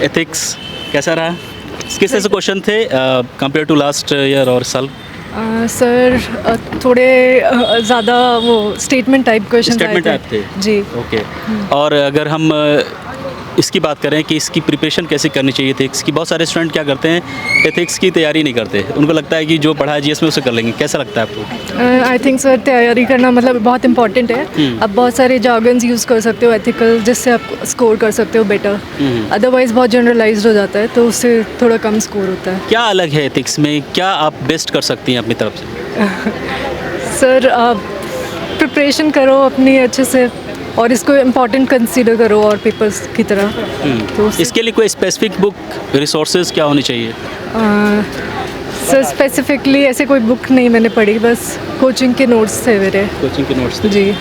Ethics कैसा रहा? किस तरह से क्वेश्चन थे कंपेयर टू लास्ट ईयर और साल? सर थोड़े ज़्यादा वो statement type question statement type थे जी। ओके। और अगर हम इसकी बात करें कि इसकी प्रिपरेशन कैसे करनी चाहिए एथिक्स की, बहुत सारे स्टूडेंट क्या करते हैं एथिक्स की तैयारी नहीं करते, उनको लगता है कि जो पढ़ा है जीएस में उसे कर लेंगे, कैसा लगता है आपको? आई थिंक सर तैयारी करना मतलब बहुत इंपॉर्टेंट है। आप बहुत सारे जार्गन्स यूज़ कर सकते हो एथिकल, जिससे आप स्कोर कर सकते हो बेटर। अदरवाइज़ बहुत जनरलाइज्ड हो जाता है तो उससे थोड़ा कम स्कोर होता है। क्या अलग है एथिक्स में, क्या आप बेस्ट कर सकती हैं अपनी तरफ से? सर आप प्रिपरेशन करो अपनी अच्छे से और इसको इम्पोर्टेंट कंसीडर करो और पेपर्स की तरह। तो इसके लिए कोई स्पेसिफिक बुक रिसोर्सेज क्या होनी चाहिए? सर स्पेसिफिकली ऐसे कोई बुक नहीं मैंने पढ़ी, बस कोचिंग के नोट्स थे मेरे। कोचिंग के नोट्स जी।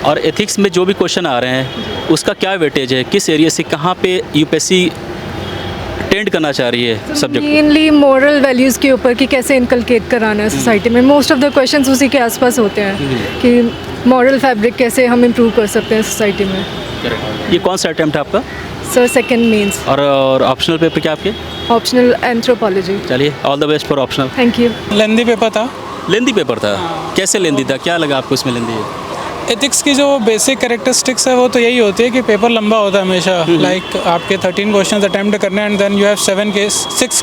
और एथिक्स में जो भी क्वेश्चन आ रहे हैं उसका क्या वेटेज है, किस एरिया से कहाँ पे यूपीएससी टेंड करना चाह रही है सब्जेक्ट? मेनली मॉरल वैल्यूज़ के ऊपर कि कैसे इनकलकेट कराना है सोसाइटी में। मोस्ट ऑफ द क्वेश्चंस उसी के आसपास होते हैं कि मॉरल फैब्रिक कैसे हम इम्प्रूव कर सकते हैं सोसाइटी में। ये कौन सा अटेम्प्ट है आपका? Sir second mains. और ऑप्शनल पेपर क्या आपके? Optional anthropology. चलिए all the best for optional. Thank you. Lengthy paper था। लेंदी पेपर था? कैसे लेंदी था, क्या लगा आपको इसमें लेंदी है? एथिक्स की जो बेसिक कैरेक्टरिस्टिक्स है वो तो यही होती है कि पेपर लंबा होता है हमेशा। लाइक आपके 13 क्वेश्चंस अटेम्प्ट करने and then you have 6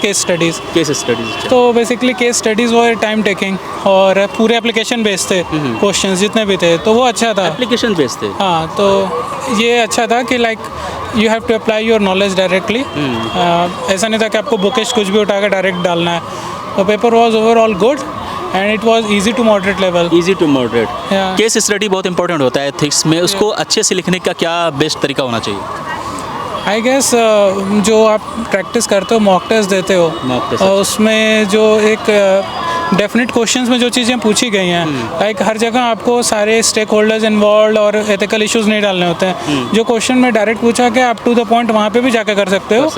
case studies. Case studies तो बेसिकली केस स्टडीज़ वो टाइम टेकिंग और पूरे एप्लीकेशन बेस्ड थे क्वेश्चंस जितने भी थे, तो वो अच्छा था। एप्लीकेशन बेस्ड थे? हाँ, तो ये अच्छा था कि like you have to apply your knowledge directly. ऐसा नहीं था कि आपको बुकिश कुछ भी उठा कर डायरेक्ट डालना है। तो paper was overall good and it was easy to moderate level. Easy to moderate. Yeah. Case study बहुत इंपॉर्टेंट होता है एथिक्स में, उसको अच्छे से लिखने का क्या बेस्ट तरीका होना चाहिए? आई गेस जो आप प्रैक्टिस करते हो, मॉक टेस्ट देते हो, Mock test, उसमें जो एक डेफिनेट क्वेश्चंस में जो चीज़ें पूछी गई हैं, लाइक हर जगह आपको सारे स्टेक होल्डर्स इन्वॉल्व और एथिकल इश्यूज नहीं डालने होते हैं। जो क्वेश्चन में डायरेक्ट पूछा गया आप टू द पॉइंट वहाँ पे भी जाकर कर सकते हो।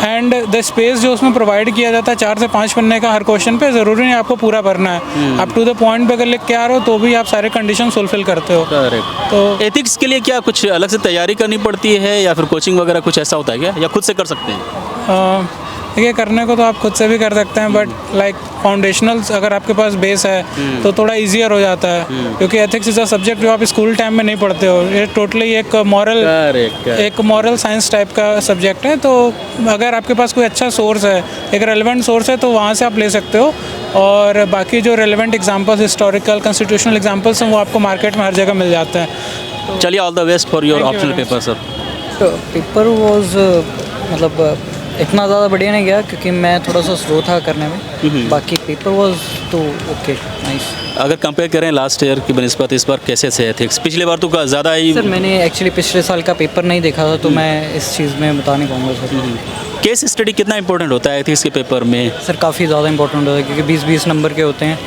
एंड द स्पेस जो उसमें प्रोवाइड किया जाता है 4 से 5 पन्ने का हर क्वेश्चन पे, ज़रूरी नहीं आपको पूरा भरना है। आप टू द पॉइंट पे अगर लिख के आ रहे हो तो भी आप सारे कंडीशन फुलफिल करते हो। करेक्ट। तो एथिक्स के लिए क्या कुछ अलग से तैयारी करनी पड़ती है या फिर कोचिंग वगैरह कुछ ऐसा होता है क्या, या खुद से कर सकते हैं? ये करने को तो आप खुद से भी कर सकते हैं, बट लाइक फाउंडेशनल्स अगर आपके पास बेस है तो थोड़ा इजियर हो जाता है, क्योंकि एथिक्स इज अ सब्जेक्ट जो आप स्कूल टाइम में नहीं पढ़ते हो। ये टोटली एक मॉरल साइंस टाइप का सब्जेक्ट है। तो अगर आपके पास कोई अच्छा सोर्स है, एक रेलेवेंट सोर्स है, तो वहाँ से आप ले सकते हो। और बाकी जो relevant examples, historical constitutional examples हैं, वो आपको मार्केट में हर जगह मिल जाते हैं। चलिए all the best for your Thank you optional very paper sir. तो पेपर वॉज मतलब इतना ज़्यादा बढ़िया नहीं गया क्योंकि मैं थोड़ा सा स्लो था करने में। बाकी पेपर वॉज तो ओके, नाइस। अगर कंपेयर करें लास्ट ईयर की बनस्पत इस बार कैसे थे एथिक्स? पिछले बार तो ज़्यादा ही। सर मैंने एक्चुअली पिछले साल का पेपर नहीं देखा था तो मैं इस चीज़ में बता नहीं पाऊँगा सर। केस स्टडी कितना इंपॉर्टेंट होता है एथिक्स के पेपर में? सर काफ़ी ज़्यादा इंपॉर्टेंट होता है क्योंकि 20-20 नंबर के होते हैं,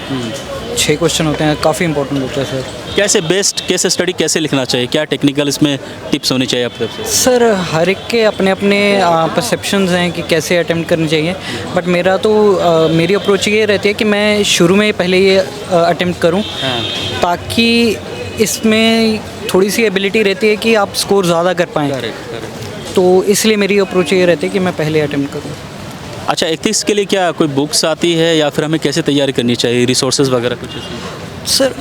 6 क्वेश्चन होते हैं, काफ़ी इंपॉर्टेंट होता है सर। कैसे बेस्ट केस स्टडी कैसे लिखना चाहिए, क्या टेक्निकल इसमें टिप्स होनी चाहिए आपकी तरफ से? सर हर एक के अपने अपने परसेप्शंस हैं कि कैसे अटेम्प्ट करनी चाहिए, बट मेरा तो मेरी अप्रोच ये रहती है कि मैं शुरू में पहले ये अटेम्प्ट करूं, ताकि इसमें थोड़ी सी एबिलिटी रहती है कि आप स्कोर ज़्यादा कर पाएँ। तो इसलिए मेरी अप्रोच ये रहती है कि मैं पहले अटेम्प्ट करूँ। अच्छा, एथिक्स के लिए क्या कोई बुक्स आती है या फिर हमें कैसे तैयारी करनी चाहिए, रिसोर्सेज वगैरह कुछ ऐसे? सर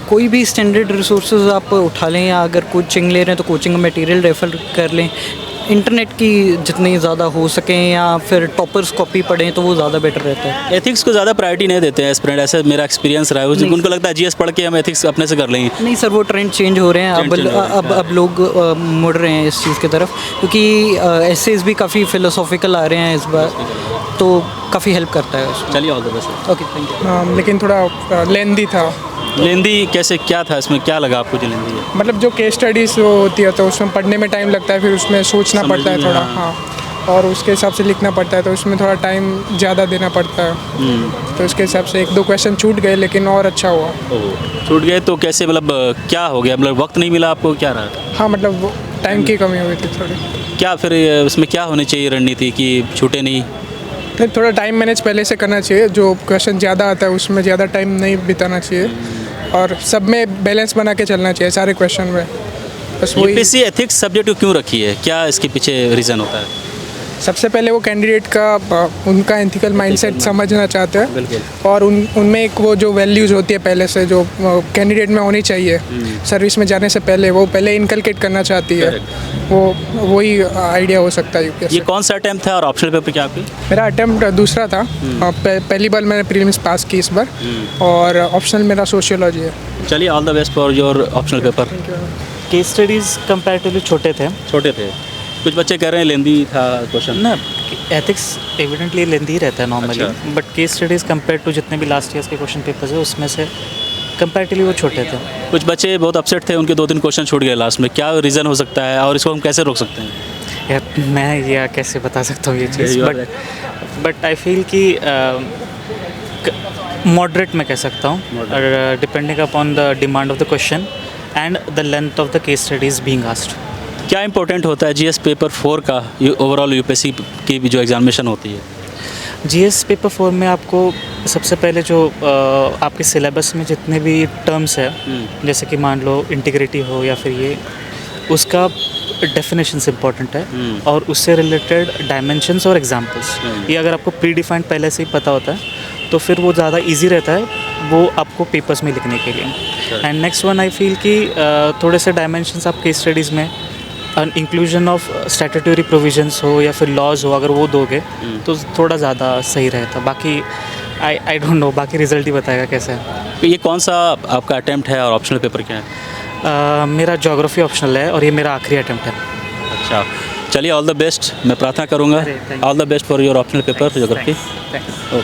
कोई भी स्टैंडर्ड रिसोर्सेज आप उठा लें, या अगर कोचिंग ले रहे हैं तो कोचिंग मटेरियल रेफर कर लें। इंटरनेट की जितनी ज़्यादा हो सकें या फिर टॉपर्स कॉपी पढ़ें तो वो ज़्यादा बेटर रहता है। एथिक्स को ज़्यादा प्रायोरिटी नहीं देते हैं एस्पिरेंट, ऐसा मेरा एक्सपीरियंस रहा है। उनको लगता है जीएस पढ़ के हम एथिक्स अपने से कर लेंगे। नहीं सर, वो ट्रेंड चेंज हो रहे हैं। अब लोग मुड़ रहे हैं इस चीज़ की तरफ, क्योंकि एसेज भी काफ़ी फिलोसॉफिकल आ रहे हैं इस बार, तो काफ़ी हेल्प करता है उसमें। चलिए all the best. Okay, thank you. लेकिन थोड़ा लेंदी था। लेंदी कैसे, क्या था इसमें, क्या लगा आपको जो लेंदी है? मतलब जो केस स्टडीज़ होती है तो उसमें पढ़ने में टाइम लगता है, फिर उसमें सोचना पड़ता है थोड़ा। हाँ, और उसके हिसाब से लिखना पड़ता है, तो उसमें थोड़ा टाइम ज़्यादा देना पड़ता है। तो उसके हिसाब से 1-2 क्वेश्चन छूट गए, लेकिन और अच्छा हुआ। छूट गए तो कैसे, मतलब क्या हो गया, मतलब वक्त नहीं मिला आपको, क्या रहा? हाँ, मतलब टाइम की कमी हुई थी थोड़ी। क्या फिर उसमें क्या होनी चाहिए रणनीति कि छूटे नहीं? नहीं, थोड़ा टाइम मैनेज पहले से करना चाहिए। जो क्वेश्चन ज़्यादा आता है उसमें ज़्यादा टाइम नहीं बिताना चाहिए, और सब में बैलेंस बना के चलना चाहिए सारे क्वेश्चन में। बस वही। यूपीएससी एथिक्स सब्जेक्ट को क्यों रखी है, क्या इसके पीछे रीज़न होता है? सबसे पहले वो कैंडिडेट का उनका एथिकल माइंडसेट समझना चाहते हैं बिल्कुल। और उनमें एक वो जो वैल्यूज़ होती है पहले से जो कैंडिडेट में होनी चाहिए सर्विस में जाने से पहले, वो पहले इनकलकेट करना चाहती है। वो वही आइडिया हो सकता है ये यूपीएससी। कौन सा अटैम्प्ट था और ऑप्शनल पेपर क्या आपकी? मेरा अटेम्प्ट दूसरा था। पहली बार मैंने प्रीलिम्स पास की इस बार और ऑप्शनल मेरा सोशियोलॉजी है। चलिए, all the best for your optional paper. Case studies comparatively छोटे थे छोटे थे, कुछ बच्चे कह रहे हैं लेंदी था क्वेश्चन। ना, एथिक्स एविडेंटली लेंदी ही रहता है नॉर्मली, अच्छा। But case studies compare to जितने भी लास्ट ईयर्स के क्वेश्चन पेपर्स है उसमें से कंपैरेटिवली वो छोटे थे। कुछ बच्चे बहुत अपसेट थे, उनके 2-3 क्वेश्चन छूट गए लास्ट में, क्या रीज़न हो सकता है और इसको हम कैसे रोक सकते हैं? यार मैं या कैसे बता सकता हूँ ये चीज़, you are but I feel कि मॉडरेट मैं कह सकता हूँ, और depending upon the demand of the question and the length of the case studies being asked. क्या इंपॉर्टेंट होता है जीएस पेपर 4 का ओवरऑल यूपीएससी की भी जो एग्जामिनेशन होती है? जीएस पेपर 4 में आपको सबसे पहले जो आपके सिलेबस में जितने भी टर्म्स है, जैसे कि मान लो इंटीग्रिटी हो या फिर ये, उसका डेफिनेशंस इंपॉर्टेंट है और उससे रिलेटेड डायमेंशंस और एग्जांपल्स। ये अगर आपको प्री डिफाइंड पहले से ही पता होता है तो फिर वो ज़्यादा इजी रहता है वो आपको पेपर्स में लिखने के लिए। And next one I feel कि थोड़े से डायमेंशंस आप केस स्टडीज़ में इंक्लूजन ऑफ स्टैट्यूटरी प्रोविजंस हो या फिर लॉज हो, अगर वो दोगे तो थोड़ा ज़्यादा सही रहता। बाकी आई डोंट नो, बाकी रिजल्ट ही बताएगा कैसा है। तो ये कौन सा आपका अटैम्प्ट है और ऑप्शनल पेपर क्या है? मेरा ज्योग्राफी ऑप्शनल है और ये मेरा आखिरी अटैम्प्ट है। अच्छा, चलिए, ऑल द बेस्ट। मैं प्रार्थना करूँगा, अरे, thank you. All the best for your optional paper geography. Thanks.